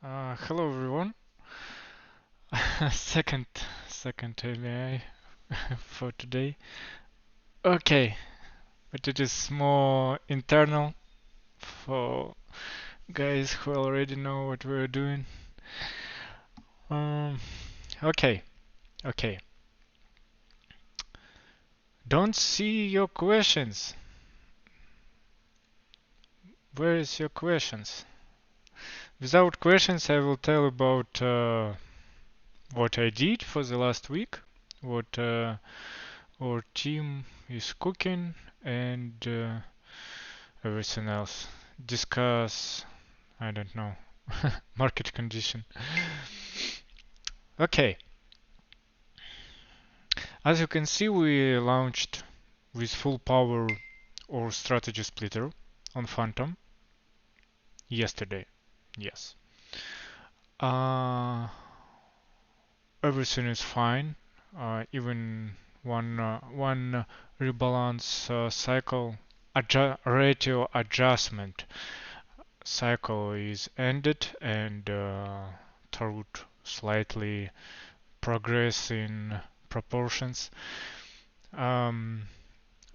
Hello everyone. second second AMI for today. Okay, but it is more internal for guys who already know what we're doing. Um, okay, okay. Don't see your questions. Where is your questions? Without questions, I will tell about what I did for the last week, what our team is cooking, and everything else. Discuss, I don't know, market condition. Okay, as you can see, we launched with full power our strategy splitter on Phantom yesterday. Yes. Uh, Everything is fine. Even one rebalance cycle ratio adjustment cycle is ended and toward slightly progress in proportions. Um,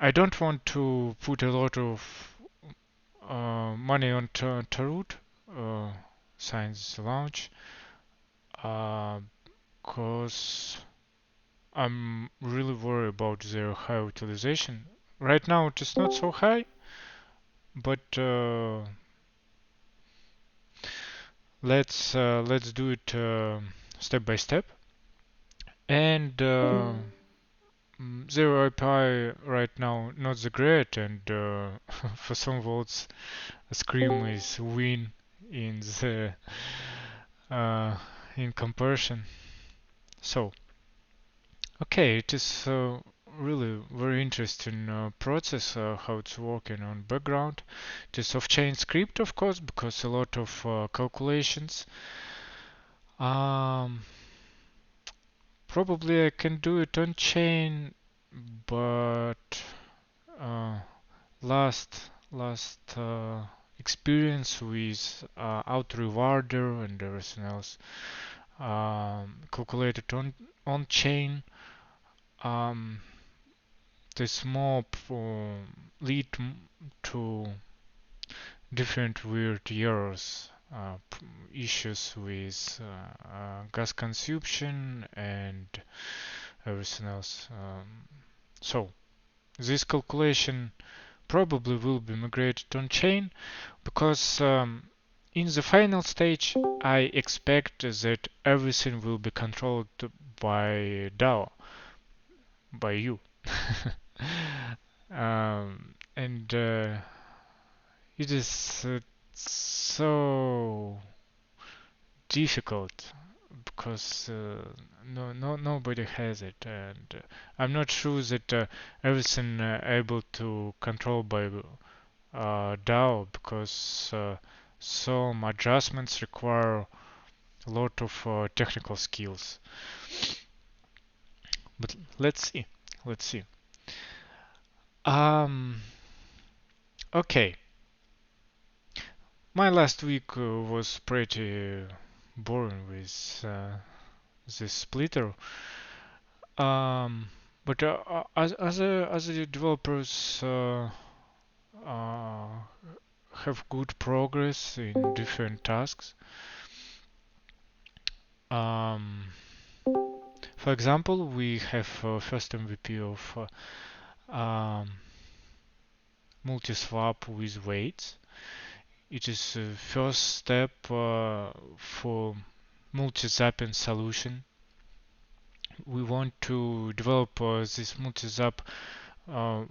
I don't want to put a lot of money on Tarot since launch because I'm really worried about their high utilization. Right now it is not so high, but let's do it step by step. And zero API right now not the great, and for some votes, Scream is win in the uh, in comparison. So okay, it is really very interesting process how it's working on background. It is off-chain script, of course, because a lot of calculations. Um, Probably I can do it on chain, but uh, last experience with auto rewarder and everything else calculated on chain. Um, this mob lead to different weird errors, issues with gas consumption and everything else. So this calculation probably will be migrated on chain because in the final stage I expect that everything will be controlled by DAO, by you. And it is so difficult because nobody has it, and I'm not sure that everything able to control by DAO because some adjustments require a lot of technical skills. But let's see, let's see. Um, okay, my last week was pretty boring with this splitter. Um, but as a developers uh, have good progress in different tasks. Um, for example, we have first MVP of multi-swap with weights. It is the first step for multi-zapping solution. We want to develop this multi-zap uh,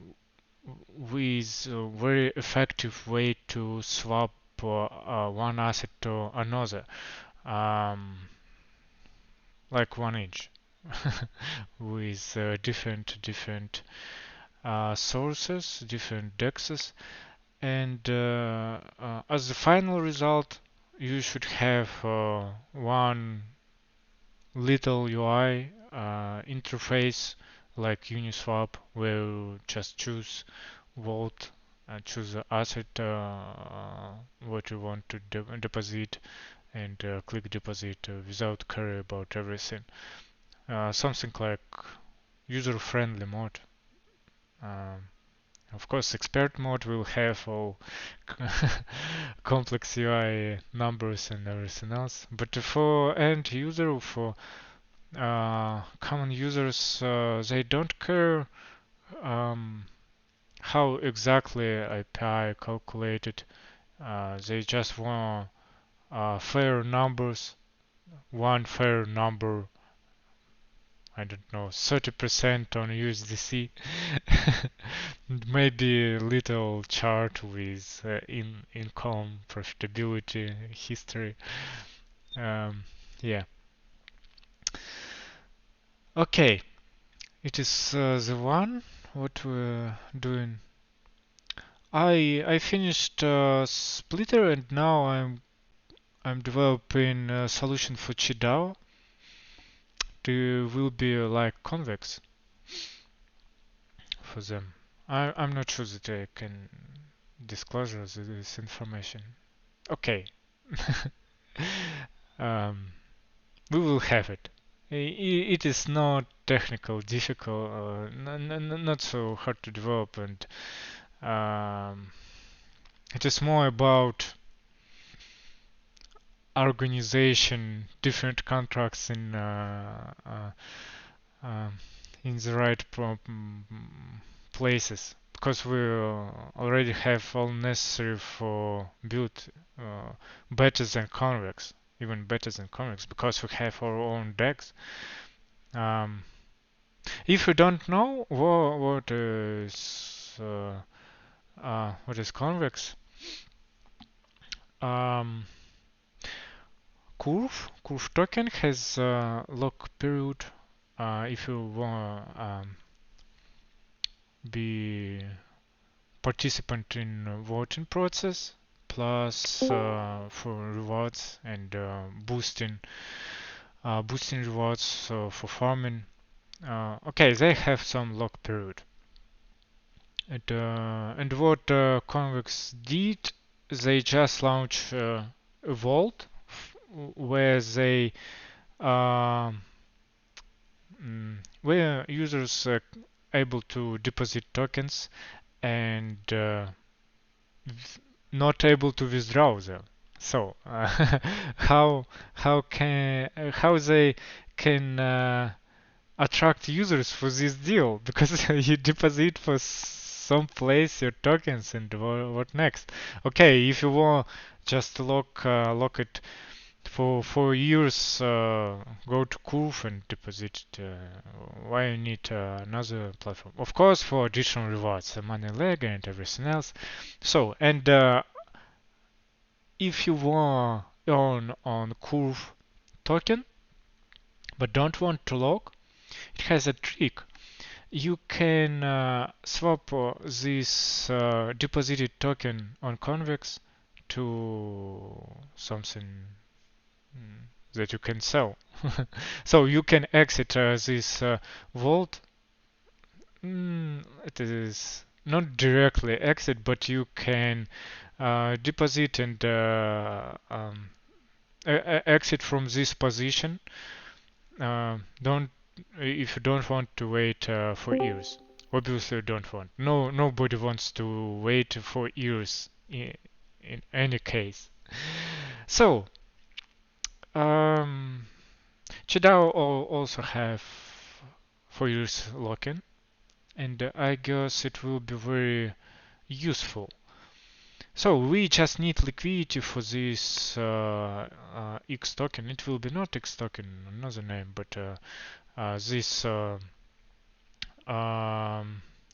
with a very effective way to swap one asset to another, um, like 1 inch, with different sources, different dexes, and as the final result, you should have one little UI interface like Uniswap, where you just choose choose the asset what you want to deposit, and click deposit without care about everything. Something like user-friendly mode. Um, of course, expert mode will have all complex UI numbers and everything else. But for end user, for common users, they don't care um, how exactly API calculated. They just want fair numbers, one fair number, I don't know, 30% on USDC, maybe a little chart with income, profitability, history. Um, yeah. Okay, it is the one what we're doing. I finished Splitter and now I'm developing a solution for Chidao. It will be like convex for them. I'm not sure that I can disclose this information. Okay. um, we will have it. It is not technical, difficult, not so hard to develop, and um, it is more about organization, different contracts um, in the right places. Because we already have all necessary for build better than convex, even better than convex, because we have our own decks. Um, if you don't know what is convex, um, curve token has a lock period. If you want be participant in voting process, plus for rewards and boosting rewards for farming. Okay, they have some lock period. And what Convex did, they just launched a vault where they um, where users able to deposit tokens and not able to withdraw them. So how how they can attract users for this deal? Because you deposit for some place your tokens and what next? Okay, if you want just lock it for 4 years, go to Curve and deposit it. Why you need another platform? Of course, for additional rewards, the money leg and everything else. So, and if you want earn on Curve token but don't want to lock, it has a trick. You can swap this deposited token on Convex to something that you can sell. So you can exit this vault. It is not directly exit, but you can deposit and exit from this position. Don't if you don't want to wait for years. Obviously, you don't want. Nobody wants to wait for years in any case. So, um, Chidao also have 4 years lock-in, and I guess it will be very useful. So we just need liquidity for this X token. It will be not X token, another name, but this um,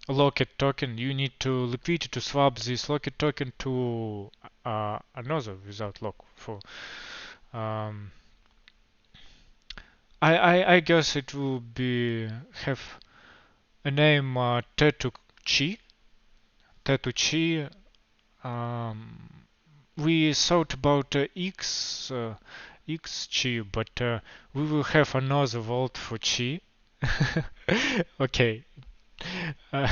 locket token. You need to liquidity to swap this locket token to another without lock. For um, I guess it will be have a name Tetu Chi. Um, we thought about X Chi, but we will have another vault for Chi. Okay, uh,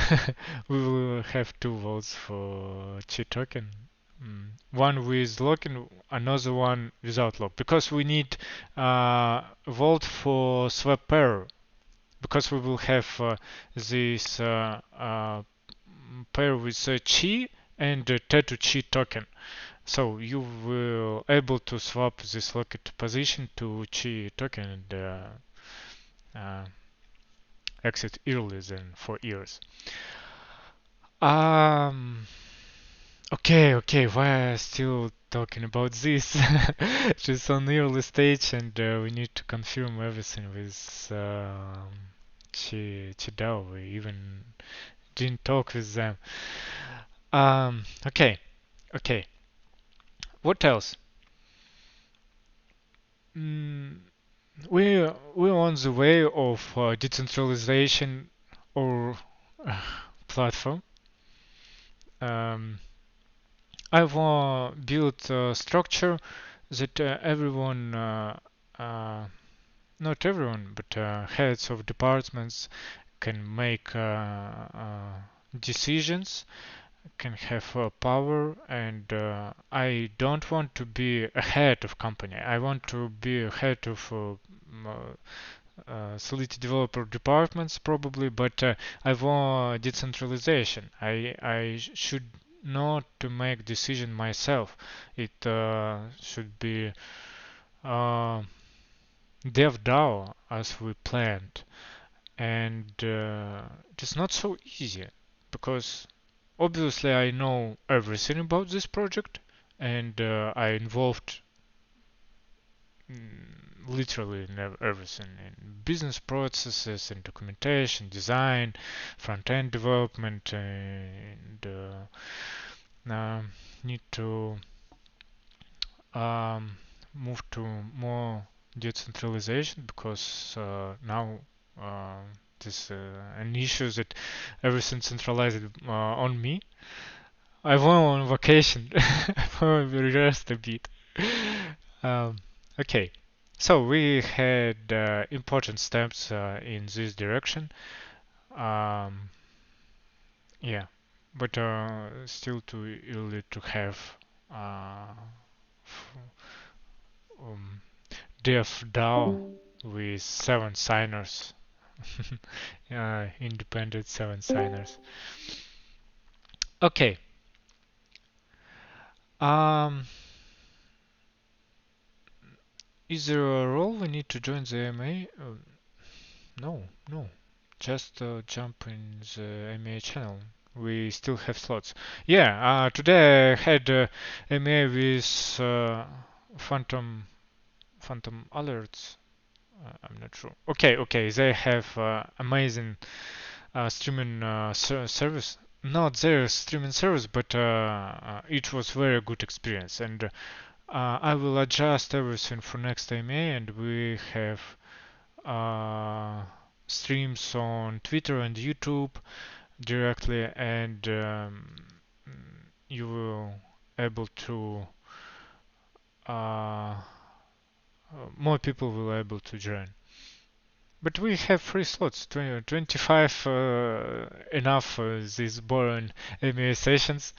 we will have two vaults for Chi token. One with lock and another one without lock, because we need vault for swap pair, because we will have this pair with chi and T2 chi token. So you will able to swap this locked position to chi token and uh, exit earlier than 4 years. Um, okay, why are still talking about this? Just on the early stage, and we need to confirm everything with Chidao. We even didn't talk with them. Okay, okay. What else? Mm, we're on the way of decentralization or uh, platform. Um, I want to build a structure that everyone, not everyone, but heads of departments can make decisions, can have power, and I don't want to be a head of company. I want to be a head of Solidity developer departments probably, but I want decentralization. I should not to make decision myself. It should be uh, dev DAO as we planned, and it's not so easy because obviously I know everything about this project, and I involved literally in everything in business processes and documentation, design, front end development, and need to um, move to more decentralization because now uh, this an issue that everything centralized on me. I want on vacation. I want to rest a bit. Um, okay, so we had important steps in this direction. Um, yeah, but still too early to have uh, f- um, Dev DAO with 7 signers, independent 7 signers. Okay. Um, is there a role we need to join the MA? No, no. Just jump in the MA channel. We still have slots. Yeah, today I had MA with Phantom Alerts. I'm not sure. Okay, they have amazing streaming service. Not their streaming service, but it was very good experience. And I will adjust everything for next MA, and we have uh, streams on Twitter and YouTube directly, and you will able to more people will able to join. But we have free slots, 25 enough for these boring MA sessions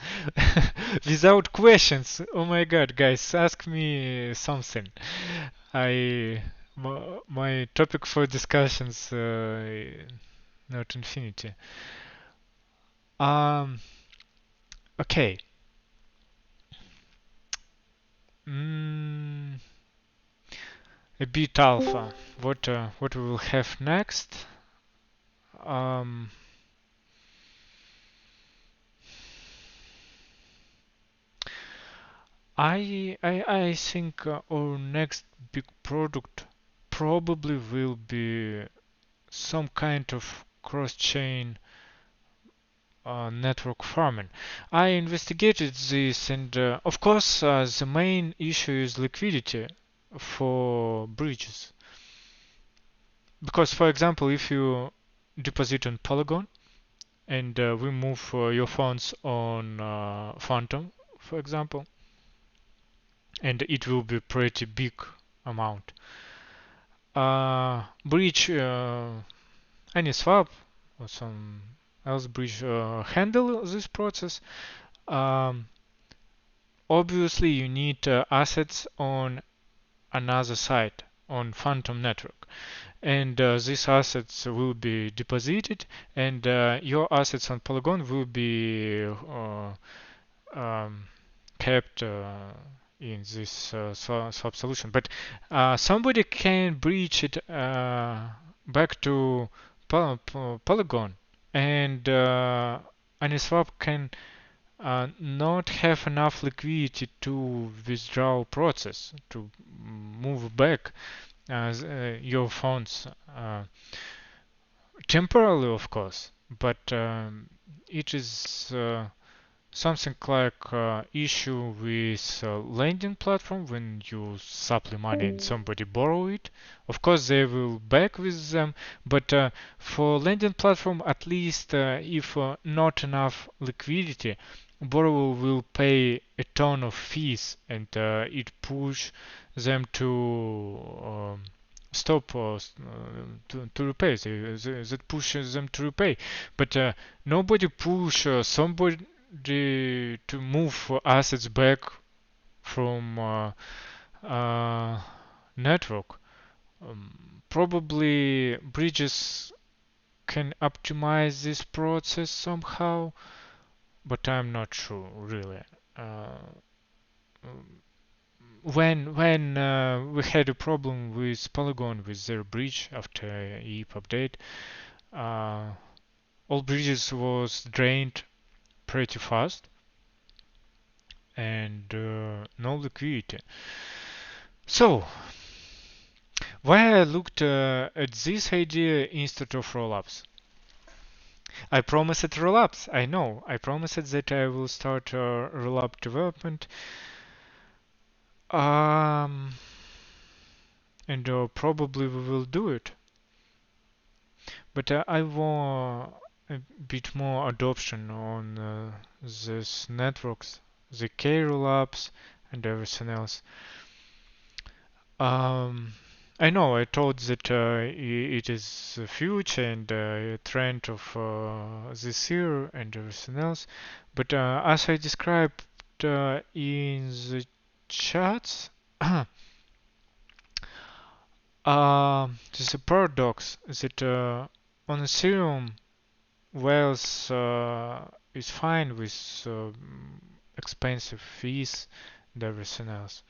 without questions. Oh my god, guys, ask me something. I my topic for discussions not infinity. Um, okay. Mm, a bit alpha. What we will have next? Um, I think our next big product probably will be some kind of cross-chain network farming. I investigated this, and of course, the main issue is liquidity for bridges. Because, for example, if you deposit on Polygon and we move your funds on Phantom, for example, and it will be pretty big amount. Bridge any swap or some else bridge handle this process. Um, obviously you need assets on another site on Phantom network, and these assets will be deposited, and your assets on Polygon will be um, kept in this swap solution. But somebody can breach it back to Polygon, and Uniswap can not have enough liquidity to withdraw process to move back your funds temporarily, of course, but it is something like issue with lending platform when you supply money and somebody borrow it. Of course, they will back with them, but for lending platform, at least if not enough liquidity, borrower will pay a ton of fees, and it push them to stop to repay. That pushes them to repay, but nobody push somebody to move assets back from network. Probably bridges can optimize this process somehow, but I'm not sure really. Uh, when we had a problem with Polygon with their bridge after EIP update, uh, all bridges was drained pretty fast and no liquidity. So why I looked at this idea instead of rollups? I promised rollups. I know. I promised that I will start rollup development. Um, and probably we will do it. But I want a bit more adoption on these networks, the K rollups, and everything else. Um, I know I thought that it is a future and a trend of this year and everything else, but as I described in the chats, there's a paradox that on Ethereum, Wales is fine with expensive fees and everything else.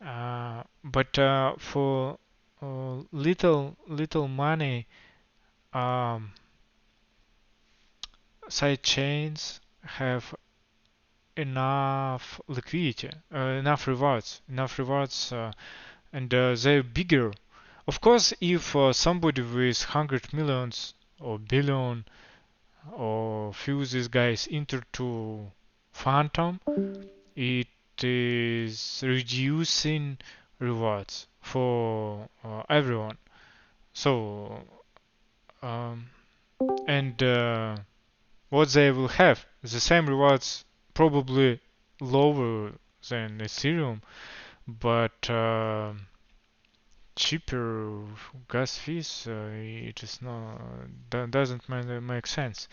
But for little money, um, side chains have enough liquidity, enough rewards, and they're bigger. Of course, if somebody with 100 millions or billion or few these guys enter to Phantom, it is reducing rewards for everyone. So, um, and what they will have, the same rewards, probably lower than Ethereum, but cheaper gas fees. It is not that doesn't make sense.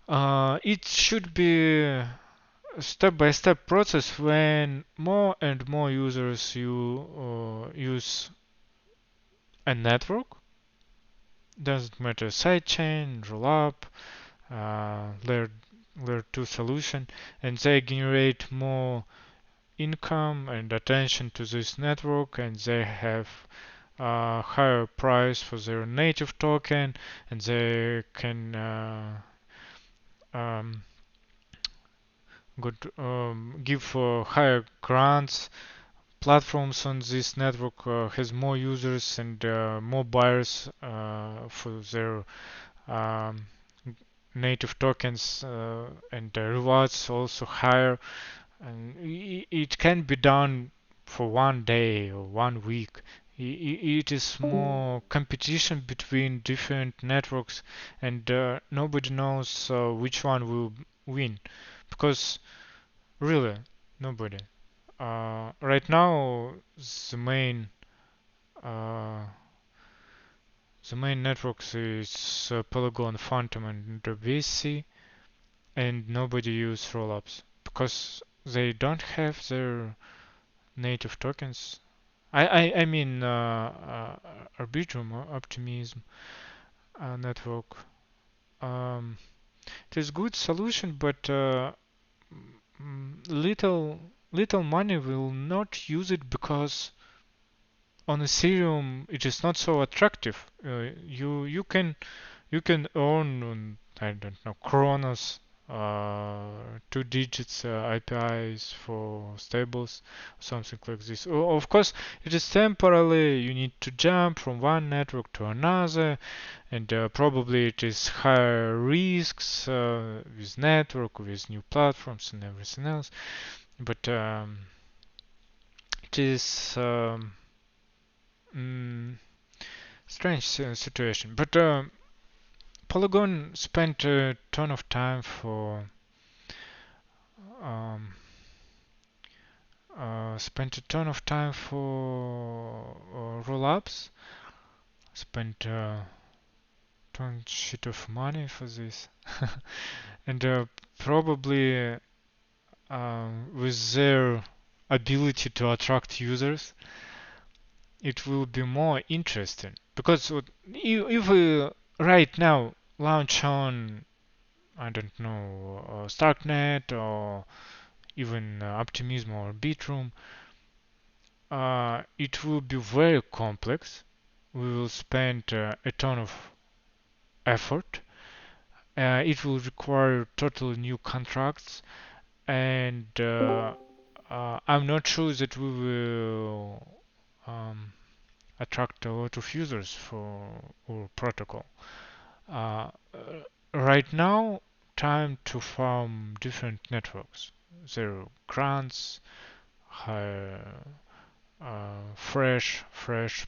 It should be a step-by-step process when more and more users use a network. Doesn't matter sidechain, rollup, layer 2 solution, and they generate more income and attention to this network, and they have a higher price for their native token, and they can um, give higher grants. Platforms on this network has more users and more buyers for their um, native tokens, and the rewards also higher, and it can be done for one day or one week. It is more competition between different networks, and nobody knows which one will win, because really nobody. Right now, the main uh, the main networks is Polygon, Phantom, and BSC, and nobody use rollups because they don't have their native tokens. I mean Arbitrum or Optimism network. Um, it is good solution, but little money will not use it because on Ethereum it is not so attractive. You can earn I don't know Kronos, two digits APIs for stables, something like this. Of course, it is temporarily. You need to jump from one network to another, and probably it is higher risks with network, with new platforms and everything else. But it is mm, strange situation. But Polygon spent a ton of time for um, rollups. Spent ton shit of money for this, and probably with their ability to attract users, it will be more interesting. Because if we right now launch on, I don't know, Starknet or even Optimism or Bitroom, it will be very complex. We will spend a ton of effort. It will require totally new contracts, and I'm not sure that we will attract a lot of users for our protocol. Uh, right now, time to farm different networks. There are grants, high, fresh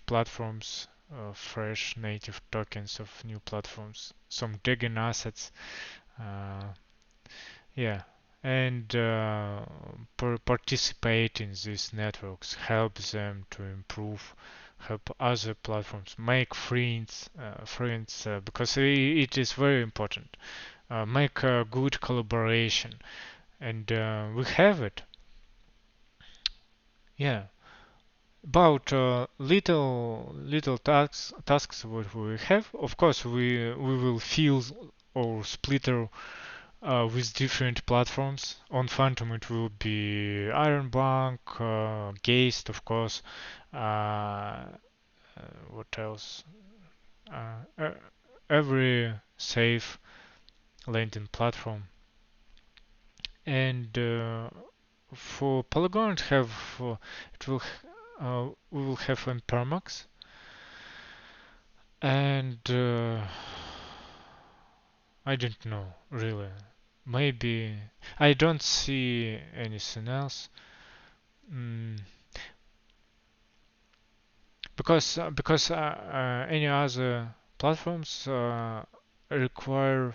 platforms, fresh native tokens of new platforms, some digging assets. Uh, yeah, and participate in these networks helps them to improve, help other platforms make friends, because it is very important. Make a good collaboration, and we have it. Yeah. About little tasks what we have. Of course, we will fill or splitter with different platforms. On Phantom, it will be Ironbank, Geist, of course. What else? Uh, every safe lending platform. And for Polygon, it will we will have Impermax, and I don't know really. Maybe I don't see anything else. Mm, because any other platforms require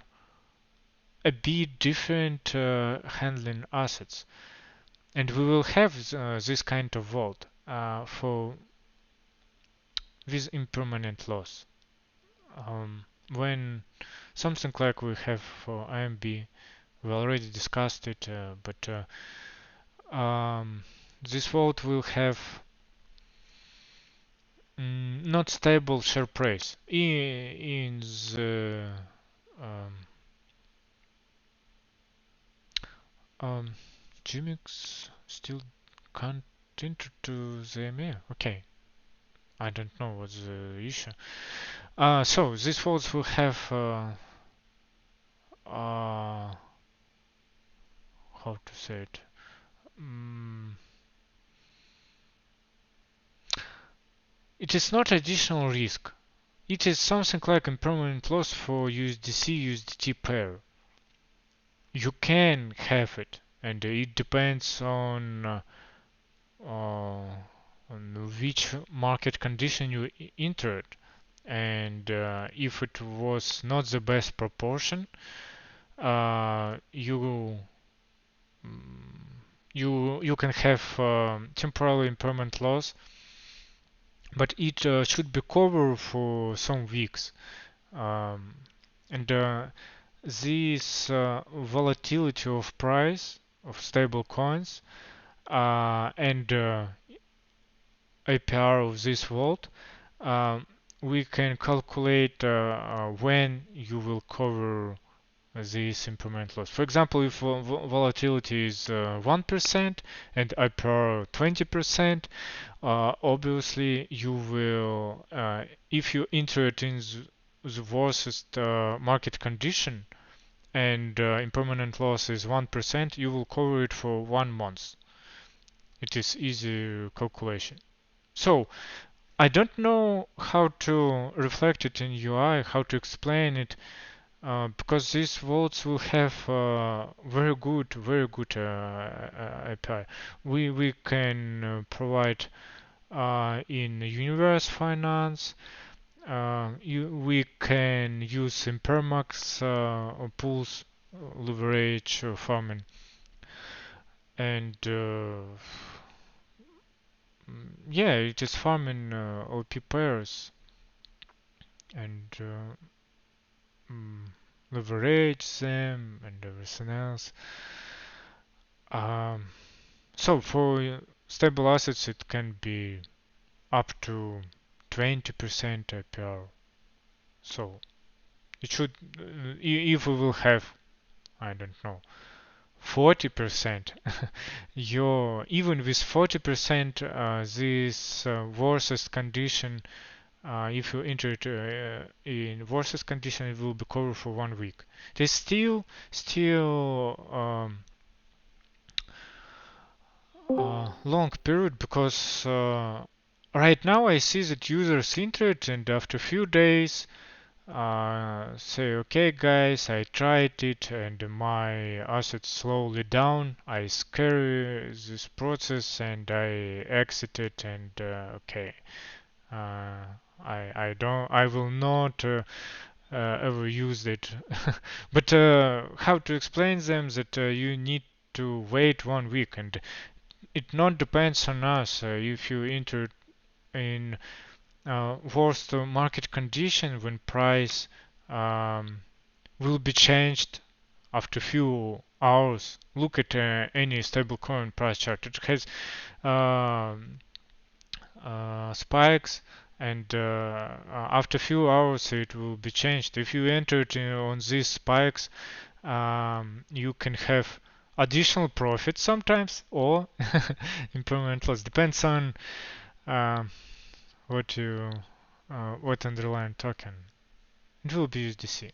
a bit different handling assets, and we will have this kind of vault for with impermanent loss. When something like we have for IMB, we already discussed it, but this vault will have not stable share price in the um, um, Gmix still can't enter to the email. Okay, I don't know what's the issue. So these vaults will have how to say it. Mm, it is not additional risk. It is something like impermanent loss for USDC/USDT pair. You can have it, and it depends on which market condition you entered. And if it was not the best proportion, you you can have temporary impairment loss, but it should be covered for some weeks. Um, and this volatility of price of stable coins and APR of this vault, um, we can calculate when you will cover this impermanent loss. For example, if volatility is 1% and APR 20%, obviously you will, if you enter it in the worst market condition and impermanent loss is 1%, you will cover it for 1 month. It is easy calculation. So I don't know how to reflect it in UI, how to explain it, because these vaults will have very good API. We can provide in universe finance. We can use impermax pools, leverage farming, and yeah, it is farming OP pairs and mm, leverage them and everything else. Um, so for stable assets, it can be up to 20% APR. So it should, if we will have, I don't know, 40%, even with 40%, this worst condition, if you enter it in worst condition, it will be covered for 1 week. There's still long period because right now I see that users enter it and after a few days say, okay guys, I tried it and my assets slowly down. I scare this process and I exit it and okay. I will not ever use it. But how to explain them that you need to wait 1 week and it not depends on us. If you enter in worst market condition when price um, will be changed after few hours. Look at any stablecoin price chart. It has um, spikes and after few hours it will be changed. If you entered on these spikes, you can have additional profit sometimes or improvement loss. Depends on um, what you what underlying token. It will be USDC,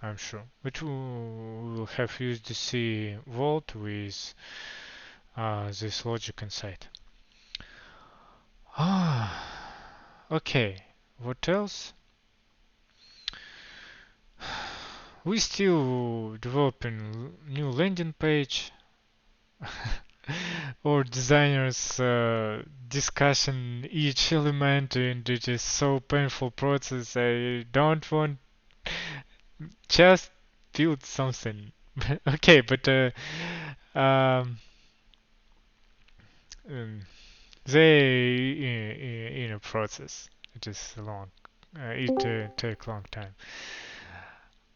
I'm sure. But we will have USDC vault with this logic inside. Ah, okay. What else? We still developing new landing page or designers discussion each element and it is so painful process. I don't want just build something. Okay, but um, um, they in a process. It is long. It take long time.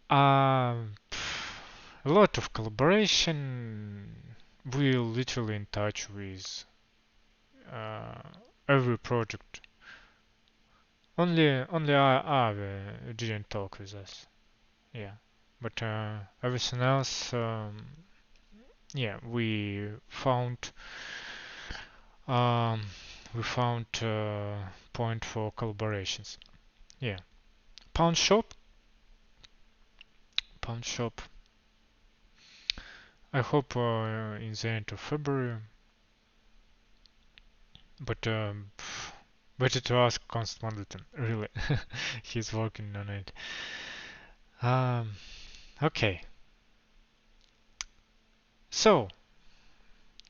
A lot of collaboration. We're literally in touch with uh, every project. Only Aave didn't talk with us. Yeah, but everything else, yeah, um, we found point for collaborations. Yeah, Pound Shop, Pound Shop. I hope in the end of February, but better to ask Constantine. Really, he's working on it. Um, okay. So,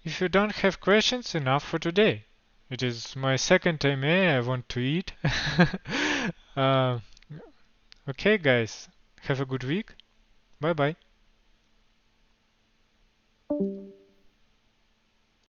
if you don't have questions, enough for today. It is my second time here. I want to eat. uh, okay, guys. Have a good week. Bye bye.